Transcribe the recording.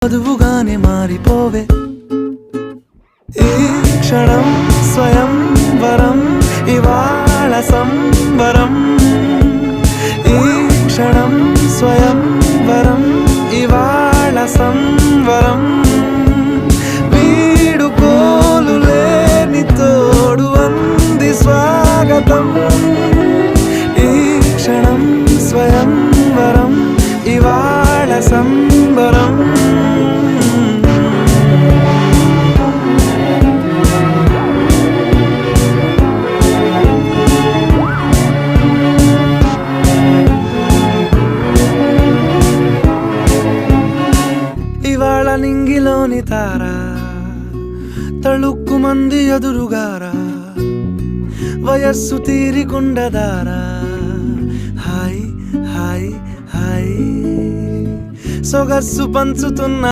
వధువుగానే మారిపోవే ఈ క్షణం స్వయం వరం ఇవాళ సంబరం ఈ క్షణం స్వయం వరం ఇవాళ సంవరం వీడుకోలు లేని తోడు అంది స్వాగతం ఈ క్షణం స్వయం వరం ఇవాళ సంబరం ఇవాళ నింగిలోని తారా తళుక్కు మంది ఎదురుగారా వయస్సు తీరికుండదారా హాయ్ హాయ్ హాయ్ సొగస్సు పంచుతున్న